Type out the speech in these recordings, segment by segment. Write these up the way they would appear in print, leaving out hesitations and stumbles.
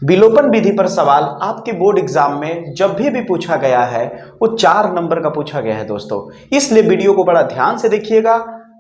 विलोपन विधि पर सवाल आपके बोर्ड एग्जाम में जब भी पूछा गया है वो 4 नंबर का पूछा गया है दोस्तों। इसलिए वीडियो को बड़ा ध्यान से देखिएगा,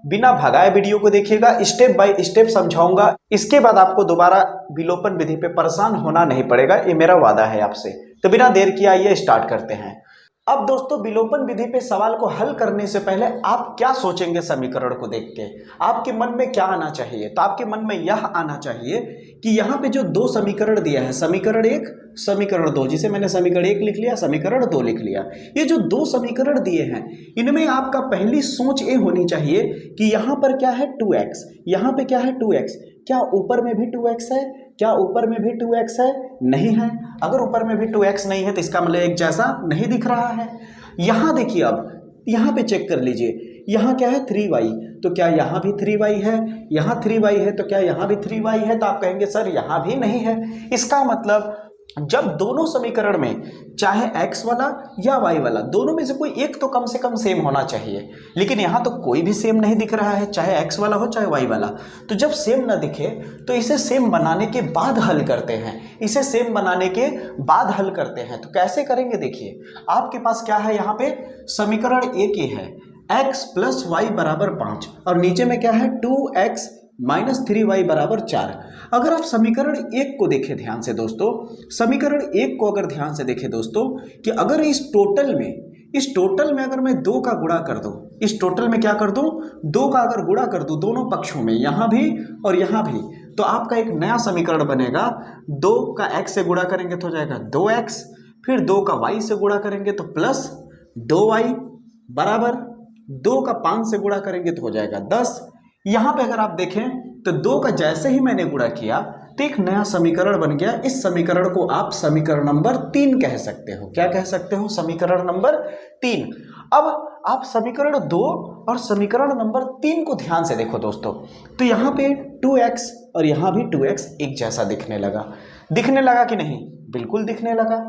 बिना भगाए वीडियो को देखिएगा, स्टेप बाय स्टेप समझाऊंगा। इसके बाद आपको दोबारा विलोपन विधि पे परेशान होना नहीं पड़ेगा, ये मेरा वादा है आपसे। तो बिना देर किए आइए स्टार्ट करते हैं। अब दोस्तों, विलोपन विधि पे सवाल को हल करने से पहले आप क्या सोचेंगे समीकरण को देख के, आपके मन में क्या आना चाहिए? तो आपके मन में यह आना चाहिए कि यहाँ पे जो 2 समीकरण दिया है, समीकरण 1, समीकरण 2, जिसे मैंने समीकरण 1 लिख लिया, समीकरण 2 लिख लिया। ये जो 2 समीकरण दिए हैं, इनमें आपका पहली सोच ये होनी चाहिए कि यहाँ पर क्या है 2x, यहाँ पे क्या है 2x, क्या ऊपर में भी 2x है? क्या ऊपर में भी 2x है? नहीं है। अगर ऊपर में भी 2x नहीं है तो इसका मतलब एक जैसा नहीं दिख रहा है। यहाँ देखिए, अब यहाँ पे चेक कर लीजिए, यहाँ क्या है 3y, तो क्या यहाँ भी 3y है? यहाँ 3y है तो क्या यहाँ भी 3y है? तो आप कहेंगे सर यहाँ भी नहीं है। इसका मतलब जब दोनों समीकरण में चाहे x वाला या y वाला, दोनों में से कोई एक तो कम से कम सेम होना चाहिए, लेकिन यहाँ तो कोई भी सेम नहीं दिख रहा है, चाहे x वाला हो चाहे y वाला। तो जब सेम ना दिखे तो इसे सेम बनाने के बाद हल करते हैं, इसे सेम बनाने के बाद हल करते हैं। तो कैसे करेंगे देखिए, आपके पास क्या है, यहाँ पे समीकरण एक ही है, x प्लस वाई बराबर 5 और नीचे में क्या है 2x माइनस 3y बराबर 4। अगर आप समीकरण 1 को देखें ध्यान से दोस्तों, समीकरण 1 को अगर ध्यान से देखें दोस्तों, कि अगर इस टोटल में अगर मैं 2 का गुणा कर दूं, इस टोटल में क्या कर दूं, 2 का अगर गुणा कर दूं दोनों पक्षों में, यहाँ भी और यहाँ भी, तो आपका एक नया समीकरण बनेगा। 2 का x से गुणा करेंगे तो हो जाएगा 2x, फिर 2 का y से गुणा करेंगे तो प्लस 2y बराबर 2 का 5 से गुणा करेंगे तो हो जाएगा 10। यहाँ पे अगर आप देखें तो 2 का जैसे ही मैंने गुणा किया तो एक नया समीकरण बन गया। इस समीकरण को आप समीकरण नंबर 3 कह सकते हो। क्या कह सकते हो? समीकरण नंबर 3। अब आप समीकरण 2 और समीकरण नंबर 3 को ध्यान से देखो दोस्तों, तो यहाँ पे 2x और यहाँ भी 2x एक जैसा दिखने लगा कि नहीं? बिल्कुल दिखने लगा,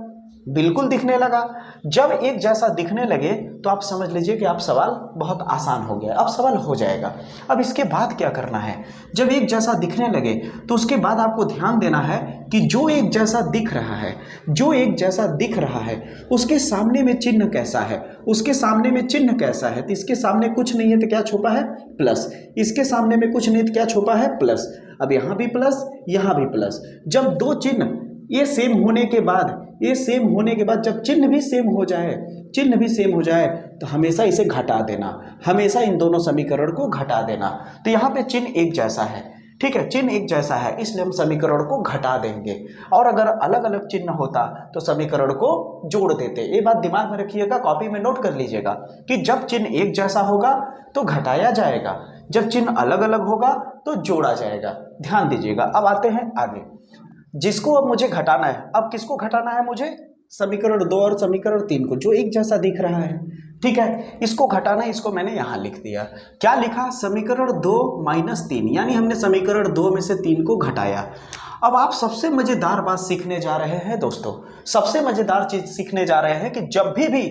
बिल्कुल दिखने लगा। जब एक जैसा दिखने लगे तो आप समझ लीजिए कि आप सवाल बहुत आसान हो गया, अब सवाल हो जाएगा। अब इसके बाद क्या करना है, जब एक जैसा दिखने लगे तो उसके बाद आपको ध्यान देना है कि जो एक जैसा दिख रहा है उसके सामने में चिन्ह कैसा है, उसके सामने में चिन्ह कैसा है। तो इसके सामने कुछ नहीं है तो क्या छुपा है? प्लस। इसके सामने में कुछ नहीं तो क्या छुपा है? प्लस। अब यहाँ भी प्लस, यहाँ भी प्लस। जब 2 चिन्ह ये सेम होने के बाद जब चिन्ह भी सेम हो जाए तो हमेशा इसे घटा देना, हमेशा इन दोनों समीकरण को घटा देना। तो यहाँ पे चिन्ह एक जैसा है, ठीक है, चिन्ह एक जैसा है, इसलिए हम समीकरण को घटा देंगे। और अगर अलग अलग चिन्ह होता तो समीकरण को जोड़ देते। ये बात दिमाग में रखिएगा, कॉपी में नोट कर लीजिएगा कि जब चिन्ह एक जैसा होगा तो घटाया जाएगा, जब चिन्ह अलग अलग होगा तो जोड़ा जाएगा। ध्यान दीजिएगा। अब आते हैं आगे, जिसको अब मुझे घटाना है। अब किसको घटाना है मुझे? समीकरण 2 और समीकरण 3 को, जो एक जैसा दिख रहा है, ठीक है, इसको घटाना है। इसको मैंने यहाँ लिख दिया। क्या लिखा? समीकरण 2 माइनस 3, यानी हमने समीकरण 2 में से 3 को घटाया। अब आप सबसे मजेदार बात सीखने जा रहे हैं दोस्तों, सबसे मजेदार चीज सीखने जा रहे हैं कि जब भी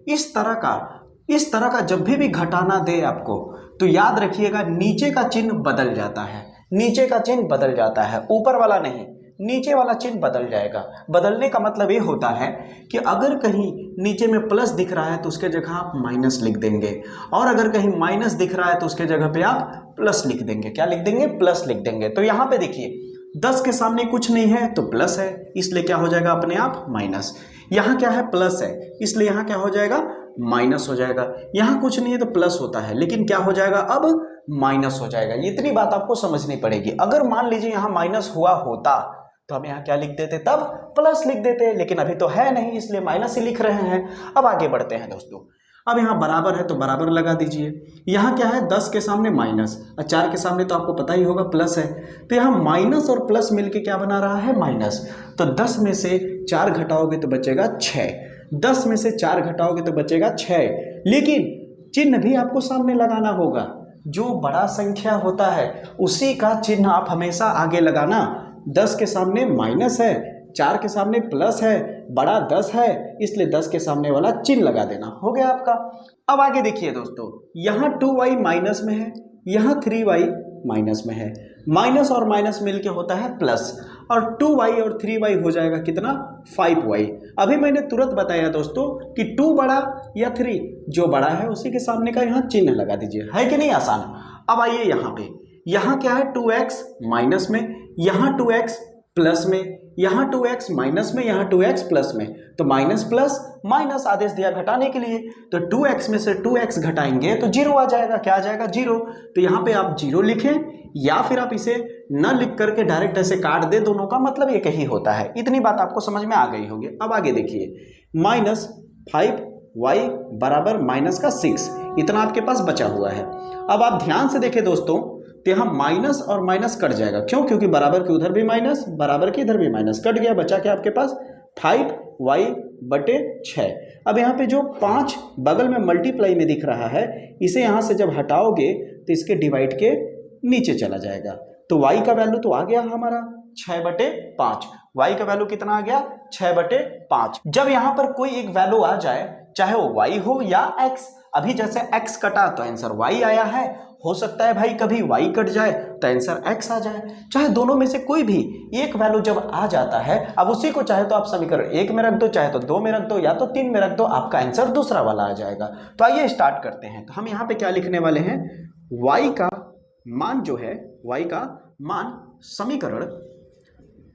इस तरह का जब भी घटाना दे आपको, तो याद रखिएगा नीचे का चिन्ह बदल जाता है, नीचे का चिन्ह बदल जाता है, ऊपर वाला नहीं, नीचे वाला चिन्ह बदल जाएगा। बदलने का मतलब ये होता है कि अगर कहीं नीचे में प्लस दिख रहा है तो उसके जगह आप माइनस लिख देंगे, और अगर कहीं माइनस दिख रहा है तो उसके जगह पे आप प्लस लिख देंगे। क्या लिख देंगे? प्लस लिख देंगे। तो यहाँ पे देखिए 10 के सामने कुछ नहीं है तो प्लस है, इसलिए क्या हो जाएगा अपने आप माइनस। यहाँ क्या है? प्लस है, इसलिए यहाँ क्या हो जाएगा? माइनस हो जाएगा। यहाँ कुछ नहीं है तो प्लस होता है, लेकिन क्या हो जाएगा? अब माइनस हो जाएगा। इतनी बात आपको समझनी पड़ेगी। अगर मान लीजिए यहाँ माइनस हुआ होता तो हम यहाँ क्या लिख देते? तब प्लस लिख देते, लेकिन अभी तो है नहीं, इसलिए माइनस ही लिख रहे हैं। अब आगे बढ़ते हैं दोस्तों। अब यहाँ बराबर है तो बराबर लगा दीजिए। यहाँ क्या है? 10 के सामने माइनस और 4 के सामने तो आपको पता ही होगा प्लस है, तो यहाँ माइनस और प्लस मिलके क्या बना रहा है? माइनस। तो 10 में से 4 घटाओगे तो बचेगा 6, 10 में से 4 घटाओगे तो बचेगा 6, लेकिन चिन्ह भी आपको सामने लगाना होगा। जो बड़ा संख्या होता है उसी का चिन्ह आप हमेशा आगे लगाना। 10 के सामने माइनस है, 4 के सामने प्लस है, बड़ा 10 है, इसलिए 10 के सामने वाला चिन्ह लगा देना। हो गया आपका। अब आगे देखिए दोस्तों, यहाँ 2y माइनस में है, यहाँ 3y माइनस में है, माइनस और माइनस मिलके होता है प्लस। और 2y और 3y हो जाएगा कितना 5y। अभी मैंने तुरंत बताया दोस्तों कि 2 बड़ा या 3, जो बड़ा है उसी के सामने का यहाँ चिन्ह लगा दीजिए, है कि नहीं आसान। अब आइए यहाँ पे, यहाँ क्या है 2x माइनस में, यहाँ 2x प्लस में, यहाँ 2x माइनस में, यहाँ 2x प्लस में, तो माइनस प्लस माइनस आदेश दिया घटाने के लिए, तो 2x में से 2x घटाएंगे तो 0 आ जाएगा। क्या आ जाएगा 0। तो यहाँ पे आप 0 लिखें या फिर आप इसे न लिख करके डायरेक्ट ऐसे काट दे, दोनों का मतलब एक ही होता है। इतनी बात आपको समझ में आ गई होगी। अब आगे देखिए, -5y बराबर माइनस का 6, इतना आपके पास बचा हुआ है। अब आप ध्यान से देखें दोस्तों, तो यहाँ माइनस और माइनस कट जाएगा, क्यों? क्योंकि बराबर के उधर भी माइनस, बराबर के इधर भी माइनस, कट गया, बचा क्या आपके पास 5y/6। अब यहाँ पे जो 5 बगल में मल्टीप्लाई में दिख रहा है, इसे यहाँ से जब हटाओगे तो इसके डिवाइड के नीचे चला जाएगा, तो y का वैल्यू तो आ गया हमारा 6/5। y का वैल्यू कितना आ गया 6/5। जब यहाँ पर कोई एक वैल्यू आ जाए, चाहे वो y हो या x, अभी जैसे x कटा तो आंसर y आया है, हो सकता है भाई कभी y कट जाए तो आंसर x आ जाए, चाहे दोनों में से कोई भी एक वैल्यू जब आ जाता है, अब उसी को चाहे तो आप समीकरण 1 में रख दो, चाहे तो 2 में रख दो, या तो 3 में रख दो, आपका आंसर दूसरा वाला आ जाएगा। तो आइए स्टार्ट करते हैं। तो हम यहाँ पे क्या लिखने वाले हैं, y का मान जो है, y का मान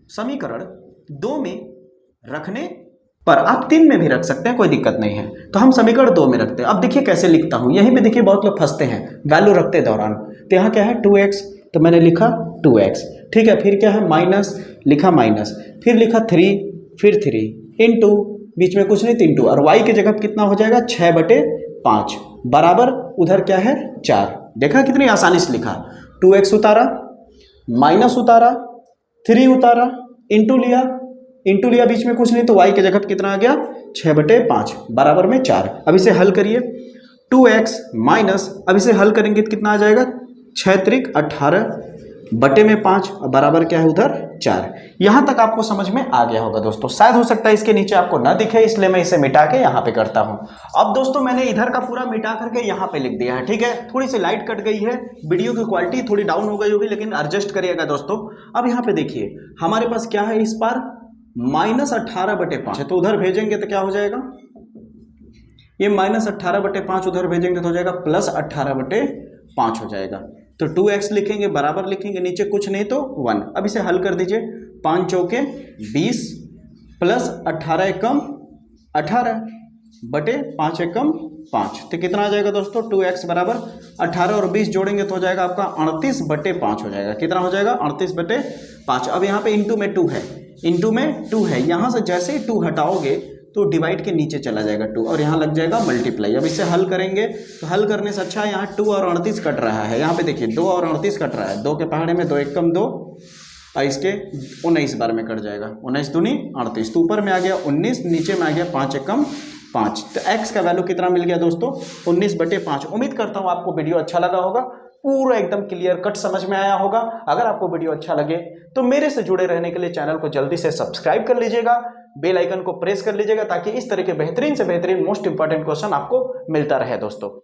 समीकरण 2 में रखने पर, आप 3 में भी रख सकते हैं, कोई दिक्कत नहीं है। तो हम समीकरण 2 में रखते हैं। अब देखिए कैसे लिखता हूं, यहीं पे देखिए बहुत लोग फंसते हैं वैल्यू रखते दौरान। तो यहाँ क्या है 2x, तो मैंने लिखा 2x, ठीक है। फिर क्या है माइनस, लिखा माइनस, फिर लिखा 3, फिर 3 इंटू, बीच में कुछ नहीं 3 2, और y की जगह कितना हो जाएगा 6/5 बराबर उधर क्या है 4। देखा कितनी आसानी से लिखा, 2x उतारा, माइनस उतारा, 3 उतारा, इंटू लिया, बीच में कुछ नहीं, तो y की जगह कितना आ गया 6/5 बराबर में 4। अब इसे हल करिए, 2x माइनस, अब इसे हल करेंगे तो कितना आ जाएगा 6 त्रिक 18 बटे में 5 बराबर क्या है उधर 4। यहां तक आपको समझ में आ गया होगा दोस्तों। शायद हो सकता है इसके नीचे आपको ना दिखे, इसलिए मैं इसे मिटा के यहाँ पे करता हूँ। अब दोस्तों मैंने इधर का पूरा मिटा करके यहाँ पे लिख दिया है, ठीक है। थोड़ी सी लाइट कट गई है, वीडियो की क्वालिटी थोड़ी डाउन हो गई होगी, लेकिन एडजस्ट करिएगा दोस्तों। अब यहाँ पे देखिए हमारे पास क्या है, इस बार -18/5 है, तो उधर भेजेंगे तो क्या हो जाएगा, ये -18/5 उधर भेजेंगे तो हो जाएगा +18/5 हो जाएगा। तो 2x लिखेंगे, बराबर लिखेंगे, नीचे कुछ नहीं तो 1। अब इसे हल कर दीजिए, 5 चौके 20 प्लस 18 एकम 18 बटे 5 एकम 5, तो कितना आ जाएगा दोस्तों 2x बराबर 18 और 20 जोड़ेंगे तो हो जाएगा आपका 38/5 हो जाएगा। कितना हो जाएगा 38/5। अब यहाँ पे इंटू में 2 है, यहाँ से जैसे ही 2 हटाओगे तो डिवाइड के नीचे चला जाएगा 2, और यहाँ लग जाएगा मल्टीप्लाई। अब इसे हल करेंगे तो हल करने से अच्छा यहाँ 2 और 38 कट रहा है, यहाँ पे देखिए 2 और 38 कट रहा है, 2 के पहाड़े में 2 एकम 2 और इसके 19 बार में कट जाएगा, 19 दूनी 38, तो ऊपर में आ गया 19, नीचे में आ गया 5 एकम 5। तो x का वैल्यू कितना मिल गया दोस्तों 19/5। उम्मीद करता हूँ आपको वीडियो अच्छा लगा होगा, पूरा एकदम क्लियर कट समझ में आया होगा। अगर आपको वीडियो अच्छा लगे तो मेरे से जुड़े रहने के लिए चैनल को जल्दी से सब्सक्राइब कर लीजिएगा, बेल आइकन को प्रेस कर लीजिएगा, ताकि इस तरह के बेहतरीन से बेहतरीन मोस्ट इंपॉर्टेंट क्वेश्चन आपको मिलता रहे दोस्तों।